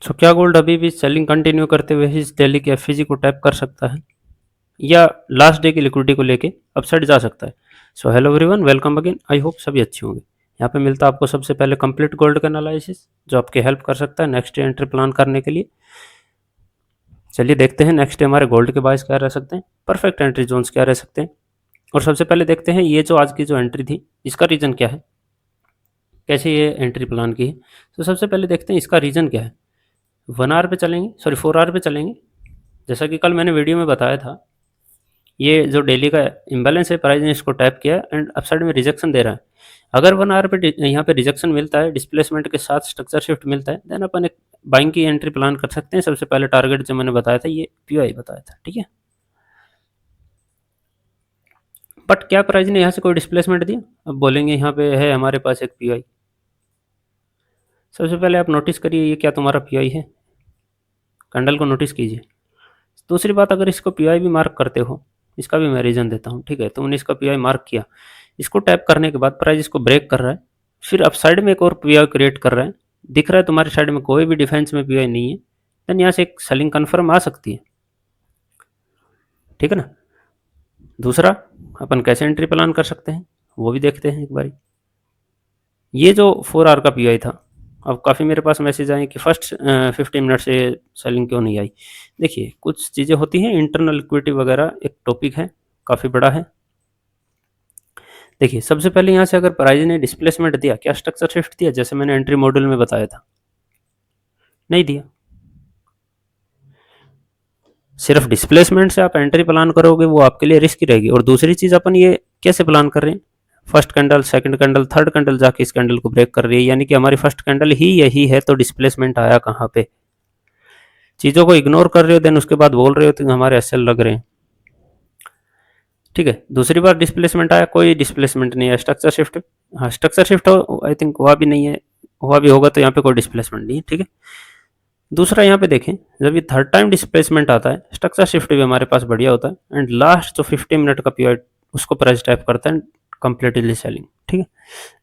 सो क्या गोल्ड अभी भी सेलिंग कंटिन्यू करते हुए इस डेली के एफईजी को टैप कर सकता है या लास्ट डे की लिक्विडिटी को लेके अपसाइड जा सकता है? So hello everyone, welcome again. I hope सभी अच्छे होंगे। यहाँ पे मिलता है आपको सबसे पहले कंप्लीट गोल्ड का एनालिसिस जो आपके हेल्प कर सकता है नेक्स्ट डे एंट्री प्लान करने के लिए। चलिए देखते हैं नेक्स्ट डे हमारे गोल्ड के बाइस क्या रह सकते हैं, परफेक्ट एंट्री जोन्स क्या रह सकते हैं। और सबसे पहले देखते हैं ये जो आज की जो एंट्री थी इसका रीज़न क्या है, कैसे ये एंट्री प्लान की है। तो सबसे पहले देखते हैं इसका रीज़न क्या है। 1 आवर पे चलेंगे, सॉरी 4 आवर पे चलेंगे। जैसा कि कल मैंने वीडियो में बताया था, ये जो डेली का इम्बैलेंस है, प्राइस ने इसको टैप किया एंड अपसाइड में रिजेक्शन दे रहा है। अगर 1 आवर पे यहाँ पे रिजेक्शन मिलता है, डिस्प्लेसमेंट के साथ स्ट्रक्चर शिफ्ट मिलता है, देन अपन एक बाइंग की एंट्री प्लान कर सकते हैं। सबसे पहले टारगेट जो मैंने बताया था ये पीआई बताया था, ठीक है। बट क्या प्राइस ने यहाँ से कोई डिस्प्लेसमेंट दिया? अब बोलेंगे यहाँ पे है हमारे पास एक पीआई। सबसे पहले आप नोटिस करिए ये क्या तुम्हारा पीआई है, कैंडल को नोटिस कीजिए। दूसरी बात, अगर इसको पीआई भी मार्क करते हो, इसका भी मैं रीज़न देता हूँ, ठीक है। तुमने इसका पीआई मार्क किया, इसको टैप करने के बाद प्राइस इसको ब्रेक कर रहा है, फिर अप साइड में एक और पीआई क्रिएट कर रहा है, दिख रहा है तुम्हारे साइड में कोई भी डिफेंस में पीआई नहीं है, देन यहाँ से एक सेलिंग कन्फर्म आ सकती है, ठीक है ना। दूसरा, अपन कैसे एंट्री प्लान कर सकते हैं वो भी देखते हैं एक बारी। ये जो 4 आवर का पीआई था, अब काफ़ी मेरे पास मैसेज आए कि फर्स्ट 15 मिनट से सेलिंग क्यों नहीं आई। देखिए कुछ चीज़ें होती हैं, इंटरनल लिक्विडिटी वगैरह एक टॉपिक है, काफ़ी बड़ा है। देखिए सबसे पहले यहाँ से अगर प्राइस ने डिस्प्लेसमेंट दिया, क्या स्ट्रक्चर शिफ्ट दिया जैसे मैंने एंट्री मॉड्यूल में बताया था? नहीं दिया। सिर्फ डिस्प्लेसमेंट से आप एंट्री प्लान करोगे वो आपके लिए रिस्की रहेगी। और दूसरी चीज़, अपन ये कैसे प्लान कर रहे हैं, first candle, second candle, third candle जाके इस कैंडल को ब्रेक कर रही है, यानी कि हमारी फर्स्ट कैंडल ही यही है, तो डिस्प्लेसमेंट आया कहाँ पे? चीज़ों को इग्नोर कर रहे हो, देन उसके बाद बोल रहे हो तो हमारे एसएल लग रहे हैं, ठीक है। दूसरी बार डिस्प्लेसमेंट आया, कोई डिस्प्लेसमेंट नहीं है, स्ट्रक्चर शिफ्ट, हाँ स्ट्रक्चर शिफ्ट आई थिंक हुआ भी नहीं है, हुआ भी होगा तो यहाँ पे कोई डिस्प्लेसमेंट नहीं है, ठीक है। दूसरा यहाँ पे देखें, जब ये थर्ड टाइम डिस्प्लेसमेंट आता है, स्ट्रक्चर शिफ्ट भी हमारे पास बढ़िया होता है एंड लास्ट जो 15 मिनट का पीरियड उसको प्राइस टाइप करता है कंप्लीटली सेलिंग, ठीक है।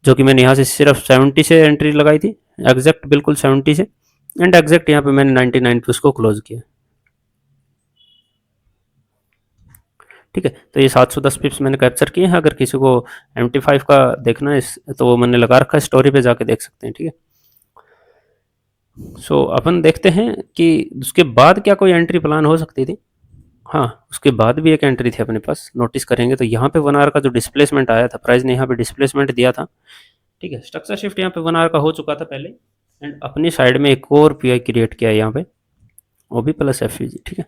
जो कि मैंने यहाँ से सिर्फ 70 से एंट्री लगाई थी, एग्जैक्ट बिल्कुल 70 से, एंड एग्जैक्ट यहाँ पे मैंने 99 पे उसको क्लोज किया, ठीक है। तो ये 710 पिप्स मैंने कैप्चर किए हैं। अगर किसी को MT5 का देखना है तो वो मैंने लगा रखा है, स्टोरी पे जाके देख सकते हैं, ठीक है। सो अपन देखते हैं कि उसके बाद क्या कोई एंट्री प्लान हो सकती थी। हाँ, उसके बाद भी एक एंट्री थी अपने पास, नोटिस करेंगे तो यहाँ पे 1 आवर का जो डिस्प्लेसमेंट आया था, प्राइस ने यहाँ पे डिस्प्लेसमेंट दिया था, ठीक है। स्ट्रक्चर शिफ्ट यहाँ पे 1 आवर का हो चुका था पहले, एंड अपनी साइड में एक और पीआई क्रिएट किया है यहाँ पे, वो भी प्लस एफयूजी, ठीक है।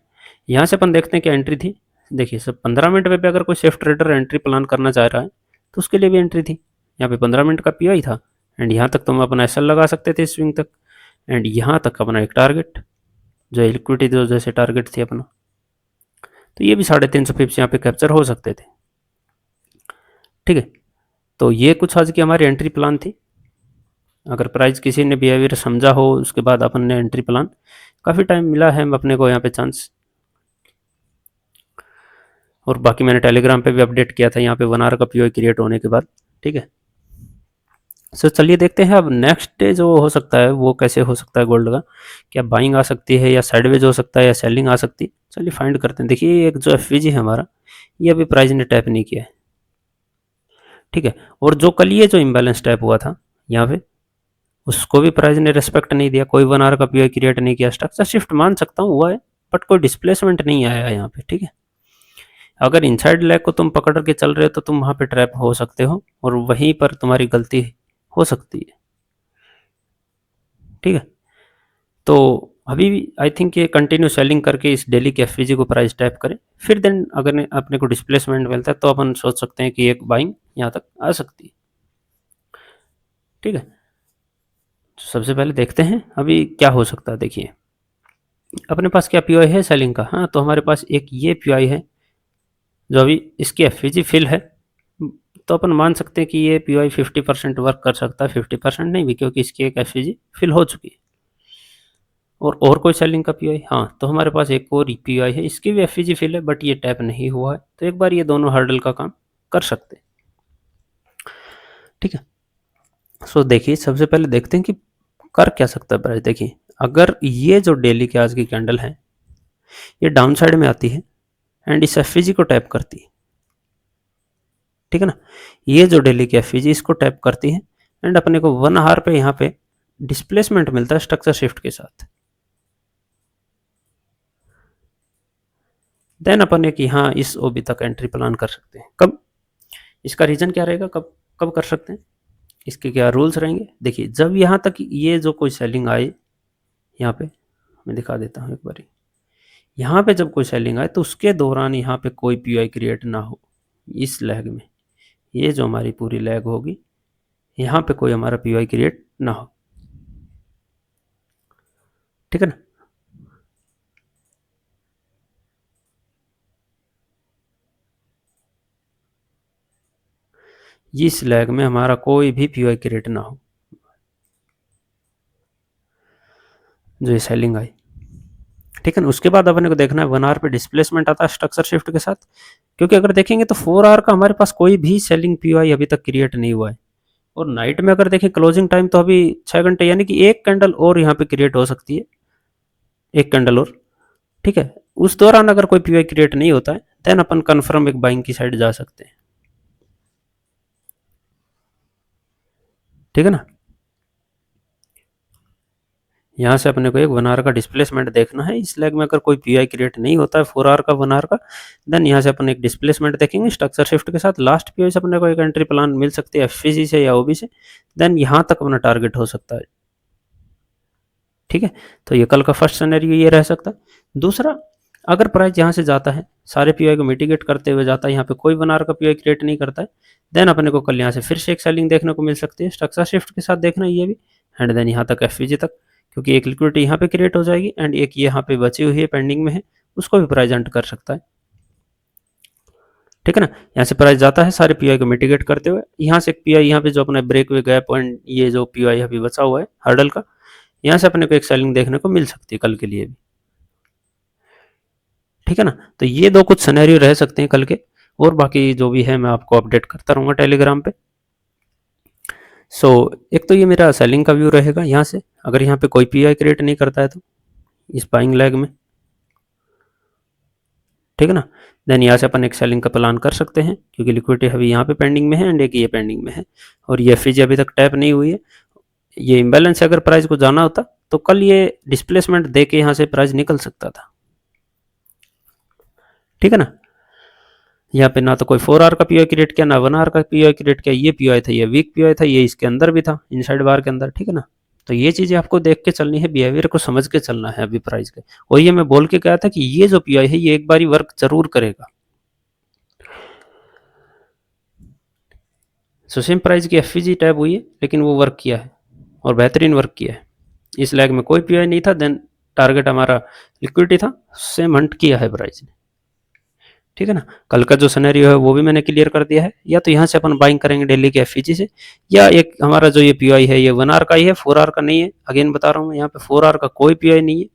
यहाँ से अपन देखते हैं क्या एंट्री थी। देखिए सब 15 मिनट पे अगर कोई सेफ ट्रेडर एंट्री प्लान करना चाह रहा है तो उसके लिए भी एंट्री थी। यहाँ पे 15 मिनट का पीआई था एंड यहाँ तक तुम अपना एसएल लगा सकते थे स्विंग तक, एंड यहाँ तक अपना एक टारगेट जो इक्विटी जो जैसे टारगेट थी अपना, तो ये भी 350 पिप्स यहाँ पे कैप्चर हो सकते थे, ठीक है। तो ये कुछ आज की हमारी एंट्री प्लान थी। अगर प्राइस किसी ने बिहेवियर समझा हो उसके बाद अपन ने एंट्री प्लान, काफ़ी टाइम मिला है अपने को यहाँ पे चांस। और बाकी मैंने टेलीग्राम पे भी अपडेट किया था यहाँ पे 1 आवर का पीओ क्रिएट होने के बाद, ठीक है। सो चलिए देखते हैं अब नेक्स्ट डे जो हो सकता है वो कैसे हो सकता है गोल्ड का, क्या बाइंग आ सकती है या साइडवेज हो सकता है या सेलिंग आ सकती है। चलिए फाइंड करते हैं। देखिए एक जो एफवीजी है हमारा, ये अभी प्राइस ने टैप नहीं किया है, ठीक है। और जो कल ये जो इम्बैलेंस टैप हुआ था यहाँ पे, उसको भी प्राइस ने रेस्पेक्ट नहीं दिया, कोई 1 आवर का पीओ क्रिएट नहीं किया। स्ट्रक्चर शिफ्ट मान सकता हूँ हुआ है, बट कोई डिस्प्लेसमेंट नहीं आया यहाँ पे, ठीक है। अगर इनसाइड लेग को तुम पकड़ के चल रहे हो तो तुम वहाँ पे ट्रैप हो सकते हो और वहीं पर तुम्हारी गलती हो सकती है, ठीक है। तो अभी भी आई थिंक ये कंटिन्यू सेलिंग करके इस डेली के एफवीजी को प्राइस टैप करें, फिर देन अगर अपने को डिस्प्लेसमेंट मिलता है तो अपन सोच सकते हैं कि एक बाइंग यहाँ तक आ सकती है, ठीक है। तो सबसे पहले देखते हैं अभी क्या हो सकता है। देखिए अपने पास क्या पीओआई है सेलिंग का, हाँ तो हमारे पास एक ये पीओआई है जो अभी इसकी एफवीजी फिल है, तो अपन मान सकते हैं कि ये पीओआई 50% वर्क कर सकता है, 50% नहीं भी, क्योंकि इसकी एक एफवीजी फिल हो चुकी है। और कोई सेलिंग का पीओआई, हाँ तो हमारे पास एक और पीओआई है, इसकी भी एफवीजी फिल है बट ये टैप नहीं हुआ है, तो एक बार ये दोनों हर्डल का काम कर सकते हैं, ठीक है। सो देखिए सबसे पहले देखते हैं कि कर क्या सकता है प्राइस। देखिए अगर ये जो डेली की आज की कैंडल है ये डाउन साइड में आती है एंड इस एफईजी को टैप करती है, ठीक है ना, ये जो डेली की एफईजी इसको टैप करती है एंड अपने को 1 आवर पे यहाँ पे डिस्प्लेसमेंट मिलता है स्ट्रक्चर शिफ्ट के साथ। देन अपन एक यहाँ इस ओबी तक एंट्री प्लान कर सकते हैं। कब? इसका रीजन क्या रहेगा, कब कब कर सकते हैं, इसके क्या रूल्स रहेंगे? देखिए जब यहाँ तक ये जो कोई सेलिंग आए, यहाँ पे मैं दिखा देता हूँ एक बार, यहाँ पे जब कोई सेलिंग आए तो उसके दौरान यहाँ पे कोई पीआई क्रिएट ना हो इस लेग में, ये जो हमारी पूरी लेग होगी यहाँ पे कोई हमारा पीआई क्रिएट ना हो, ठीक है ना। इस लेग में हमारा कोई भी पीआई क्रिएट ना हो जो ये सेलिंग आई, ठीक है ना। उसके बाद अपने को देखना है 1 आवर पे डिस्प्लेसमेंट आता है स्ट्रक्चर शिफ्ट के साथ, क्योंकि अगर देखेंगे तो 4 आवर का हमारे पास कोई भी सेलिंग पीआई अभी तक क्रिएट नहीं हुआ है। और नाइट में अगर देखें क्लोजिंग टाइम तो अभी 6 घंटे, यानी कि एक कैंडल और यहाँ पे क्रिएट हो सकती है, एक कैंडल और, ठीक है। उस दौरान अगर कोई पीआई क्रिएट नहीं होता है देन अपन कंफर्म एक बाइंग की साइड जा सकते हैं, ठीक है ना। यहाँ से अपने को एक 1 आवर का डिस्प्लेसमेंट देखना है, इस लेग में अगर कोई पीआई क्रिएट नहीं होता है 4 आवर का 1 आवर का, देन यहाँ से अपन एक डिस्प्लेसमेंट देखेंगे स्ट्रक्चर शिफ्ट के साथ। लास्ट पीआई से अपने को एक एंट्री प्लान मिल सकती है एफईजी से या ओबी से, देन यहाँ तक अपना टारगेट हो सकता है, ठीक है। तो ये कल का फर्स्ट सिनेरियो ये रह सकता है। दूसरा, अगर प्राइस यहाँ से जाता है सारे पीआई को मिटिगेट करते हुए जाता है, यहाँ पे कोई 1 आवर का पीआई क्रिएट नहीं करता है, देन अपने को कल यहाँ से फिर से एक सेलिंग देखने को मिल सकती है स्ट्रक्चर शिफ्ट के साथ, देखना ये भी, एंड देन यहाँ तक एफईजी तक, क्योंकि एक लिक्विडिटी यहाँ पे क्रिएट हो जाएगी एंड एक यहाँ पे बची हुई है पेंडिंग में है, उसको भी प्राइस एंटर कर सकता है, ठीक है ना। यहाँ से प्राइस जाता है सारे पीआई को मिटिगेट करते हुए, यहाँ से एक पीआई यहाँ पे जो अपना ब्रेक वे गया पॉइंट, ये जो पीआई अभी बचा हुआ है हर्डल का, यहाँ से अपने को एक सेलिंग देखने को मिल सकती है कल के लिए भी, ठीक है ना। तो ये दो कुछ सिनेरियो रह सकते हैं कल के, और बाकी जो भी है मैं आपको अपडेट करता रहूँगा टेलीग्राम पे। सो एक तो ये मेरा सेलिंग का व्यू रहेगा यहाँ से, अगर यहाँ पे कोई पीआई क्रिएट नहीं करता है तो इस बाइंग लेग में, ठीक है ना। देन यहाँ से अपन एक सेलिंग का प्लान कर सकते हैं, क्योंकि लिक्विडिटी अभी यहाँ पे पेंडिंग में है एंड एक ये पेंडिंग में है, और ये एफईजी अभी तक टैप नहीं हुई है। ये इम्बैलेंस से अगर प्राइस को जाना होता तो कल ये डिस्प्लेसमेंट दे के यहाँ से प्राइस निकल सकता था, ठीक है ना। यहाँ पे ना तो कोई 4 आवर का पीआई क्रिएट किया, ना 1 आवर का पीआई क्रिएट किया, ये पीआई था, ये वीक पीआई था, ये इसके अंदर भी था इनसाइड बार के अंदर, ठीक है ना। तो ये चीज़ें आपको देख के चलनी है, बिहेवियर को समझ के चलना है अभी प्राइस के। और ये मैं बोल के गया था कि ये जो पीआई है ये एक बार वर्क जरूर करेगा। सो सेम प्राइस की एफईजी टैब हुई है लेकिन वो वर्क किया है और बेहतरीन वर्क किया है। इस लैग में कोई पीआई नहीं था, देन टारगेट हमारा लिक्विडिटी था, सेम हंट किया है प्राइस ने, ठीक है ना। कल का जो सिनेरियो है वो भी मैंने क्लियर कर दिया है। या तो यहाँ से अपन बाइंग करेंगे डेली के एफईजी से, या एक हमारा जो ये पीआई है ये 1 आवर का ही है, 4 आवर का नहीं है। अगेन बता रहा हूँ, यहाँ पे 4 आवर का कोई पीआई नहीं है,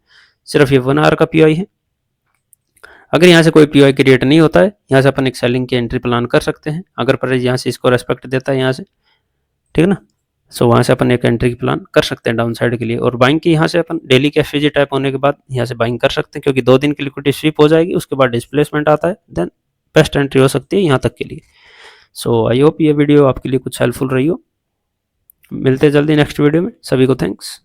सिर्फ ये 1 आवर का पीआई है। अगर यहाँ से कोई पीआई क्रिएट नहीं होता है, यहाँ से अपन एक सेलिंग की एंट्री प्लान कर सकते हैं, अगर प्राइस यहाँ से इसको रेस्पेक्ट देता है यहाँ से, ठीक है ना। सो वहाँ से अपन एक एंट्री की प्लान कर सकते हैं डाउन साइड के लिए। और बाइंग की यहाँ से अपन डेली के एफईजी टाइप होने के बाद यहाँ से बाइंग कर सकते हैं, क्योंकि 2 दिन की लिक्विडिटी स्वीप हो जाएगी, उसके बाद डिस्प्लेसमेंट आता है, देन बेस्ट एंट्री हो सकती है यहाँ तक के लिए। सो आई होप ये वीडियो आपके लिए कुछ हेल्पफुल रही हो। मिलते जल्दी नेक्स्ट वीडियो में, सभी को थैंक्स।